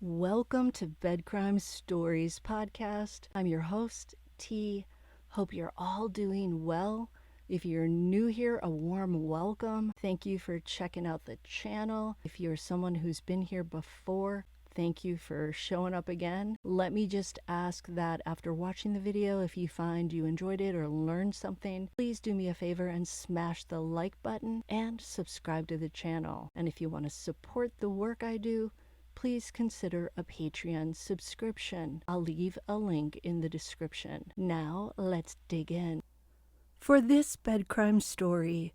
Welcome to Bed Crime Stories podcast. I'm your host, T. Hope you're all doing well. If you're new here, a warm welcome. Thank you for checking out the channel. If you're someone who's been here before, thank you for showing up again. Let me just ask that after watching the video, if you find you enjoyed it or learned something, please do me a favor and smash the like button and subscribe to the channel. And if you want to support the work I do, please consider a Patreon subscription. I'll leave a link in the description. Now, let's dig in. For this bed crime story,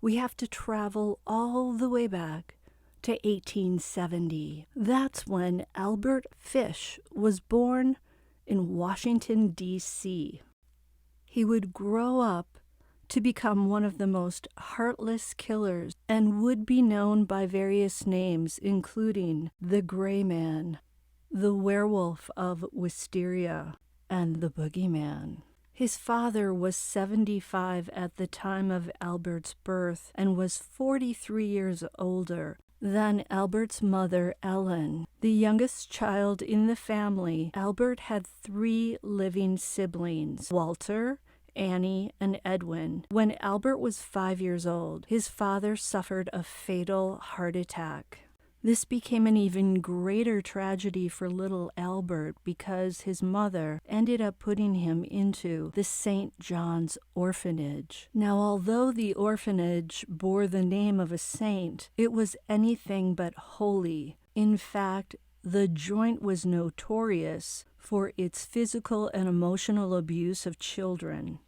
we have to travel all the way back to 1870. That's when Albert Fish was born in Washington, D.C. He would grow up to become one of the most heartless killers and would be known by various names, including the Gray Man, the Werewolf of Wisteria, and the Boogeyman. His father was 75 at the time of Albert's birth and was 43 years older than Albert's mother, Ellen. The youngest child in the family, Albert had 3 living siblings, Walter, Annie, and Edwin. When Albert was 5 years old, his father suffered a fatal heart attack. This became an even greater tragedy for little Albert because his mother ended up putting him into the St. John's orphanage. Now, although the orphanage bore the name of a saint, it was anything but holy. In fact, the joint was notorious for its physical and emotional abuse of children.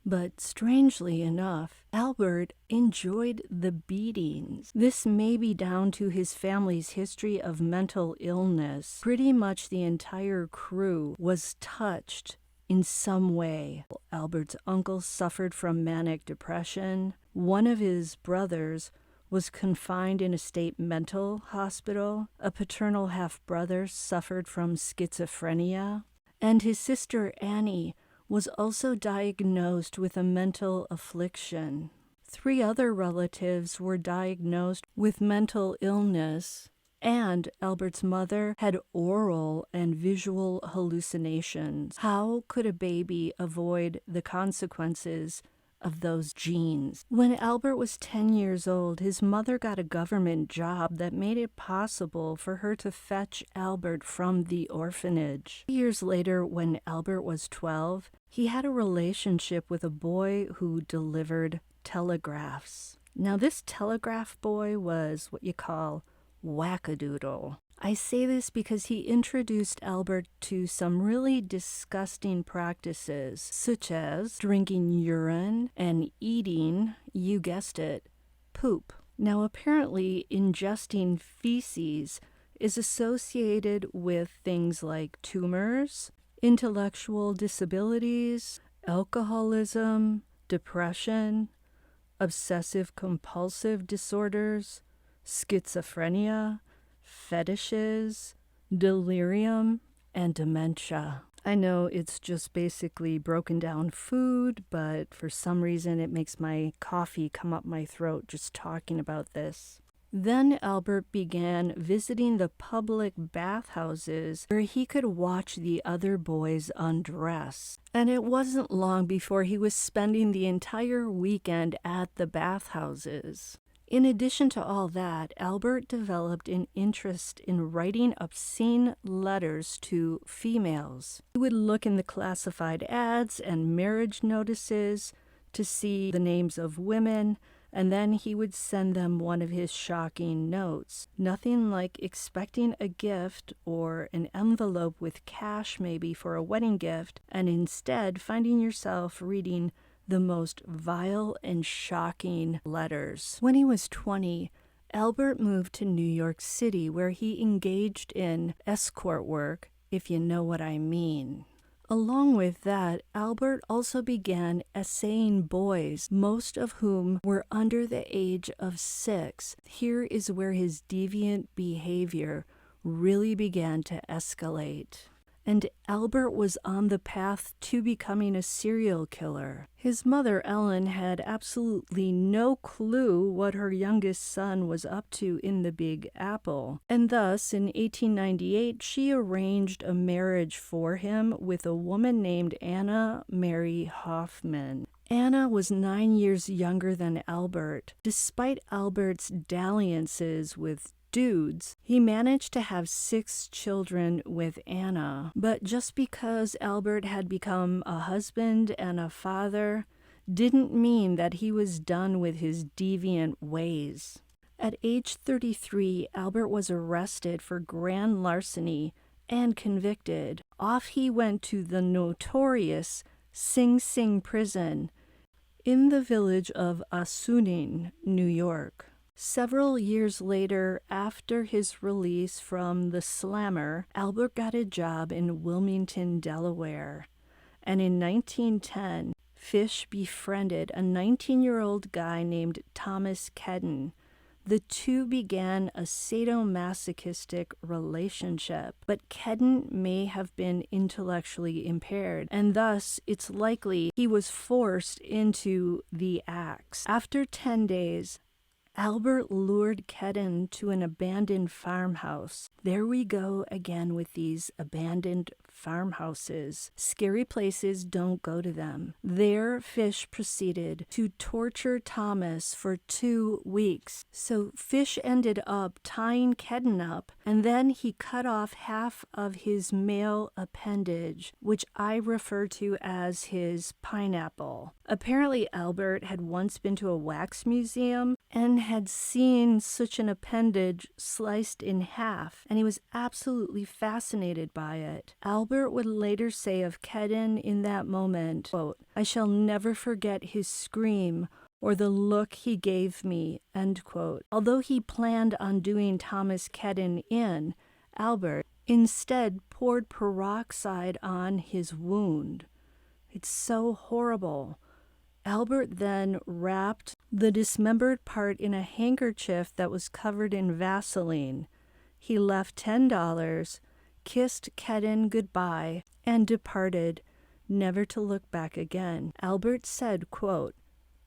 But strangely enough, Albert enjoyed the beatings. This may be down to his family's history of mental illness. Pretty much the entire crew was touched in some way. Albert's uncle suffered from manic depression. One of his brothers was confined in a state mental hospital. A paternal half-brother suffered from schizophrenia. And his sister Annie was also diagnosed with a mental affliction. 3 other relatives were diagnosed with mental illness, and Albert's mother had oral and visual hallucinations. How could a baby avoid the consequences of those genes? When Albert was 10 years old, his mother got a government job that made it possible for her to fetch Albert from the orphanage. Years later, when Albert was 12, he had a relationship with a boy who delivered telegraphs. Now, this telegraph boy was what you call wackadoodle. I say this because he introduced Albert to some really disgusting practices, such as drinking urine and eating, you guessed it, poop. Now, apparently, ingesting feces is associated with things like tumors, intellectual disabilities, alcoholism, depression, obsessive-compulsive disorders, schizophrenia, fetishes, delirium, and dementia. I know it's just basically broken down food, but for some reason it makes my coffee come up my throat just talking about this. Then Albert began visiting the public bathhouses where he could watch the other boys undress. And it wasn't long before he was spending the entire weekend at the bathhouses. In addition to all that, Albert developed an interest in writing obscene letters to females. He would look in the classified ads and marriage notices to see the names of women, and then he would send them one of his shocking notes. Nothing like expecting a gift or an envelope with cash maybe for a wedding gift, and instead finding yourself reading the most vile and shocking letters. When he was 20, Albert moved to New York City, where he engaged in escort work, if you know what I mean. Along with that, Albert also began essaying boys, most of whom were under the age of 6. Here is where his deviant behavior really began to escalate. and Albert was on the path to becoming a serial killer. His mother, Ellen, had absolutely no clue what her youngest son was up to in the Big Apple, and thus, in 1898, she arranged a marriage for him with a woman named Anna Mary Hoffman. Anna was 9 years younger than Albert. Despite Albert's dalliances with dudes, he managed to have 6 children with Anna. But just because Albert had become a husband and a father didn't mean that he was done with his deviant ways. At age 33, Albert was arrested for grand larceny and convicted. Off he went to the notorious Sing Sing prison in the village of Assuning, New York. Several years later, after his release from the slammer, Albert got a job in Wilmington, Delaware. And in 1910, Fish befriended a 19-year-old guy named Thomas Kedden. The two began a sadomasochistic relationship, but Kedden may have been intellectually impaired, and thus it's likely he was forced into the acts. After 10 days, Albert lured Kedden to an abandoned farmhouse. There we go again with these abandoned farmhouses. Scary places, don't go to them. There, Fish proceeded to torture Thomas for 2 weeks. So Fish ended up tying Kedden up, and then he cut off half of his male appendage, which I refer to as his pineapple. Apparently, Albert had once been to a wax museum and had seen such an appendage sliced in half, and he was absolutely fascinated by it. Albert would later say of Kedden in that moment, quote, "I shall never forget his scream or the look he gave me," end quote. Although he planned on doing Thomas Kedden in, Albert instead poured peroxide on his wound. It's so horrible. Albert then wrapped the dismembered part in a handkerchief that was covered in Vaseline. He left $10, kissed Kedden goodbye, and departed, never to look back again. Albert said, quote,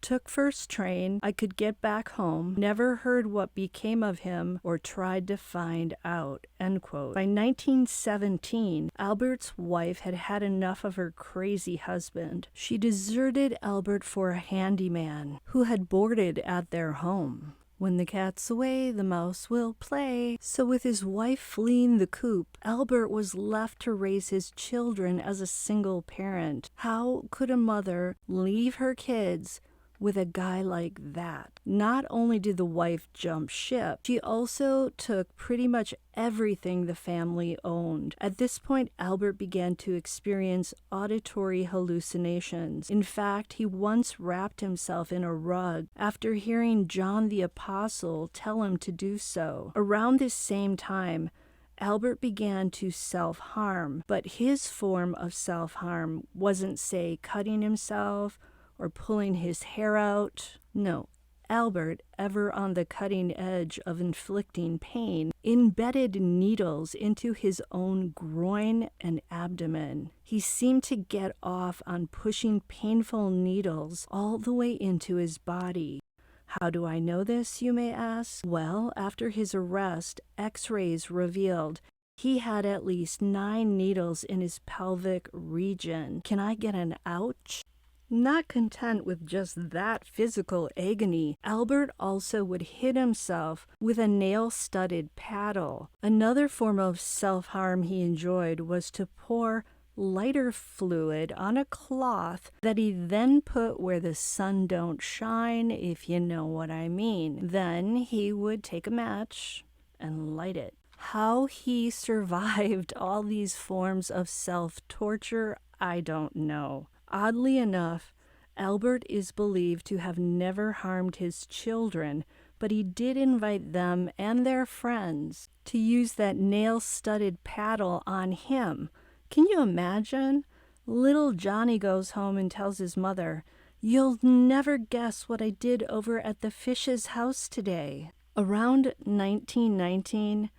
"Took first train, I could get back home, never heard what became of him or tried to find out," end quote. By 1917, Albert's wife had had enough of her crazy husband. She deserted Albert for a handyman who had boarded at their home. When the cat's away, the mouse will play. So with his wife fleeing the coop, Albert was left to raise his children as a single parent. How could a mother leave her kids with a guy like that? Not only did the wife jump ship, she also took pretty much everything the family owned. At this point, Albert began to experience auditory hallucinations. In fact, he once wrapped himself in a rug after hearing John the Apostle tell him to do so. Around this same time, Albert began to self-harm, but his form of self-harm wasn't, say, cutting himself or pulling his hair out. No, Albert, ever on the cutting edge of inflicting pain, embedded needles into his own groin and abdomen. He seemed to get off on pushing painful needles all the way into his body. How do I know this, you may ask? Well, after his arrest, X-rays revealed he had at least 9 needles in his pelvic region. Can I get an ouch? Not content with just that physical agony, Albert also would hit himself with a nail-studded paddle. Another form of self-harm he enjoyed was to pour lighter fluid on a cloth that he then put where the sun don't shine, if you know what I mean. Then he would take a match and light it. How he survived all these forms of self-torture, I don't know. Oddly enough, Albert is believed to have never harmed his children, but he did invite them and their friends to use that nail-studded paddle on him. Can you imagine? Little Johnny goes home and tells his mother, "You'll never guess what I did over at the Fish's house today." Around 1919,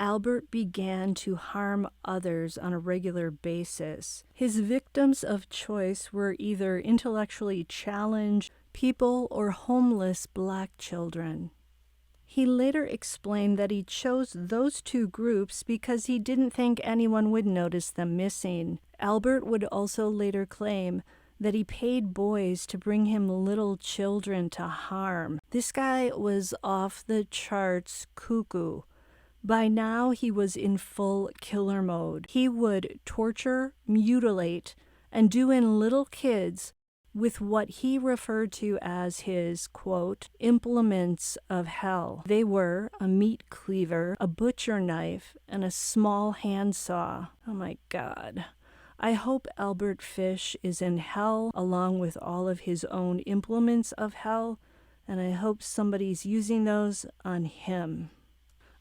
Albert began to harm others on a regular basis. His victims of choice were either intellectually challenged people or homeless black children. He later explained that he chose those two groups because he didn't think anyone would notice them missing. Albert would also later claim that he paid boys to bring him little children to harm. This guy was off the charts cuckoo. By now, he was in full killer mode. He would torture, mutilate, and do in little kids with what he referred to as his, quote, implements of hell. They were a meat cleaver, a butcher knife, and a small handsaw. Oh my God. I hope Albert Fish is in hell along with all of his own implements of hell, and I hope somebody's using those on him.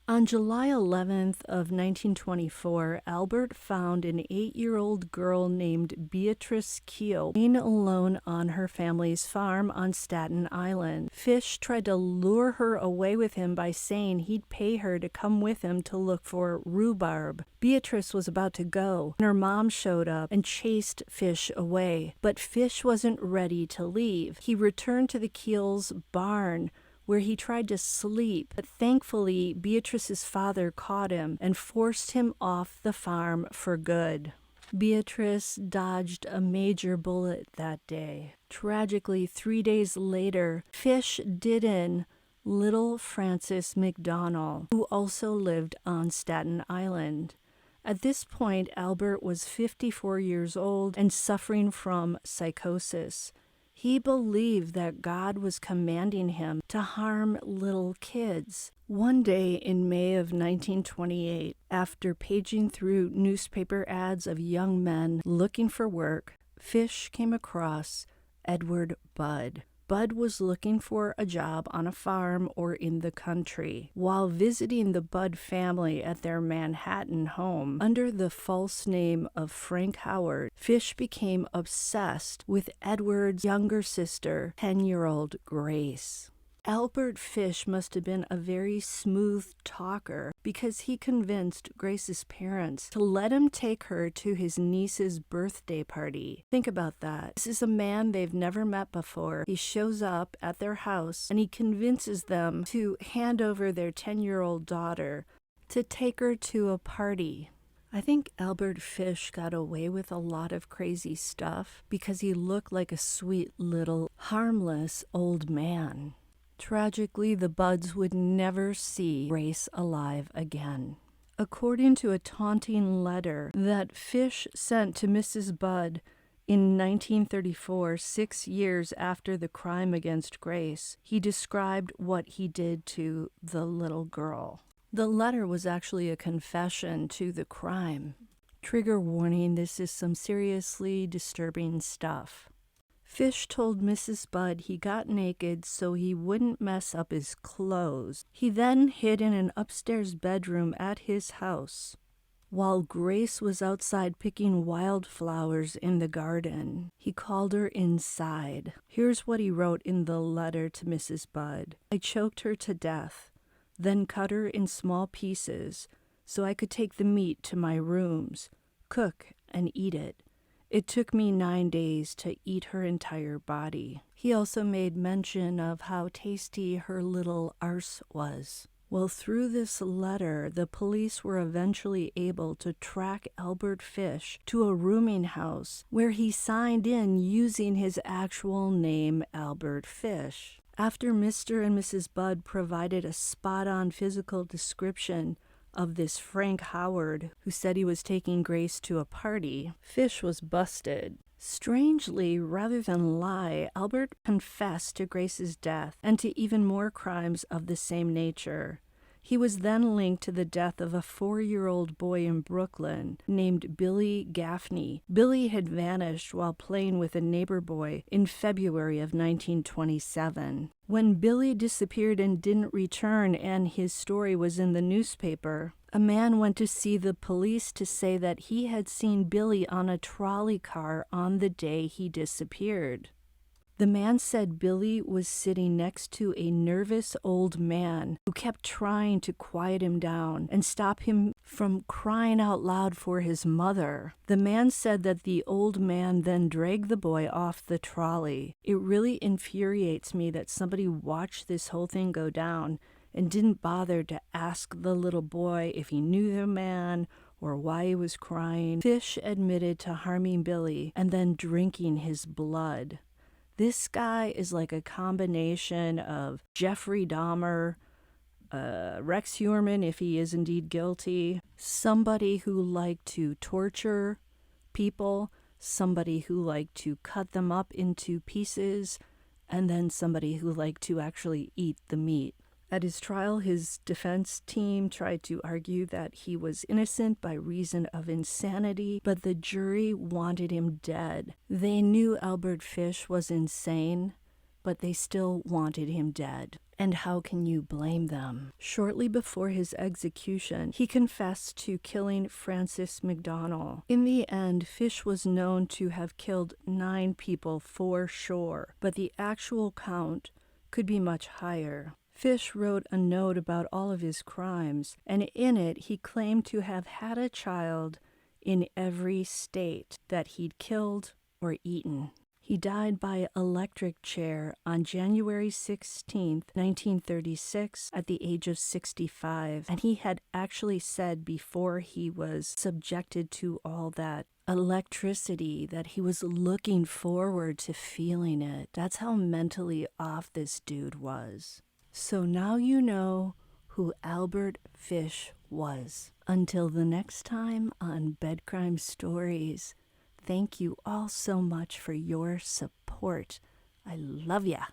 On July 11th of 1924, Albert found an 8-year-old girl named Beatrice Keel living alone on her family's farm on Staten Island. Fish tried to lure her away with him by saying he'd pay her to come with him to look for rhubarb. Beatrice was about to go, and her mom showed up and chased Fish away, but Fish wasn't ready to leave. He returned to the Keels' barn, where he tried to sleep, but thankfully Beatrice's father caught him and forced him off the farm for good. Beatrice dodged a major bullet that day. Tragically, 3 days later, Fish did in little Frances McDonnell, who also lived on Staten Island. At this point, Albert was 54 years old and suffering from psychosis. He believed that God was commanding him to harm little kids. One day in May of 1928, after paging through newspaper ads of young men looking for work, Fish came across Edward Budd. Bud was looking for a job on a farm or in the country. While visiting the Budd family at their Manhattan home, under the false name of Frank Howard, Fish became obsessed with Edward's younger sister, 10-year-old Grace. Albert Fish must have been a very smooth talker because he convinced Grace's parents to let him take her to his niece's birthday party. Think about that. This is a man they've never met before. He shows up at their house and he convinces them to hand over their 10-year-old daughter to take her to a party. I think Albert Fish got away with a lot of crazy stuff because he looked like a sweet little harmless old man. Tragically, the Budds would never see Grace alive again. According to a taunting letter that Fish sent to Mrs. Budd in 1934, 6 years after the crime against Grace, he described what he did to the little girl. The letter was actually a confession to the crime. Trigger warning, this is some seriously disturbing stuff. Fish told Mrs. Budd he got naked so he wouldn't mess up his clothes. He then hid in an upstairs bedroom at his house while Grace was outside picking wildflowers in the garden. He called her inside. Here's what he wrote in the letter to Mrs. Budd. I choked her to death, then cut her in small pieces so I could take the meat to my rooms, cook, and eat it. It took me 9 days to eat her entire body. He also made mention of how tasty her little arse was. Well, through this letter, the police were eventually able to track Albert Fish to a rooming house where he signed in using his actual name, Albert Fish. After Mr. and Mrs. Budd provided a spot-on physical description of this Frank Howard, who said he was taking Grace to a party, Fish was busted. Strangely, rather than lie, Albert confessed to Grace's death and to even more crimes of the same nature. He was then linked to the death of a 4-year-old boy in Brooklyn named Billy Gaffney. Billy had vanished while playing with a neighbor boy in February of 1927. When Billy disappeared and didn't return and his story was in the newspaper, a man went to see the police to say that he had seen Billy on a trolley car on the day he disappeared. The man said Billy was sitting next to a nervous old man who kept trying to quiet him down and stop him from crying out loud for his mother. The man said that the old man then dragged the boy off the trolley. It really infuriates me that somebody watched this whole thing go down and didn't bother to ask the little boy if he knew the man or why he was crying. Fish admitted to harming Billy and then drinking his blood. This guy is like a combination of Jeffrey Dahmer, Rex Heuermann, if he is indeed guilty, somebody who liked to torture people, somebody who liked to cut them up into pieces, and then somebody who liked to actually eat the meat. At his trial, his defense team tried to argue that he was innocent by reason of insanity, but the jury wanted him dead. They knew Albert Fish was insane, but they still wanted him dead. And how can you blame them? Shortly before his execution, he confessed to killing Francis McDonnell. In the end, Fish was known to have killed 9 people for sure, but the actual count could be much higher. Fish wrote a note about all of his crimes, and in it he claimed to have had a child in every state that he'd killed or eaten. He died by electric chair on January 16, 1936, at the age of 65, and he had actually said before he was subjected to all that electricity that he was looking forward to feeling it. That's how mentally off this dude was. So now you know who Albert Fish was. Until the next time on Bed Crime Stories, thank you all so much for your support. I love ya.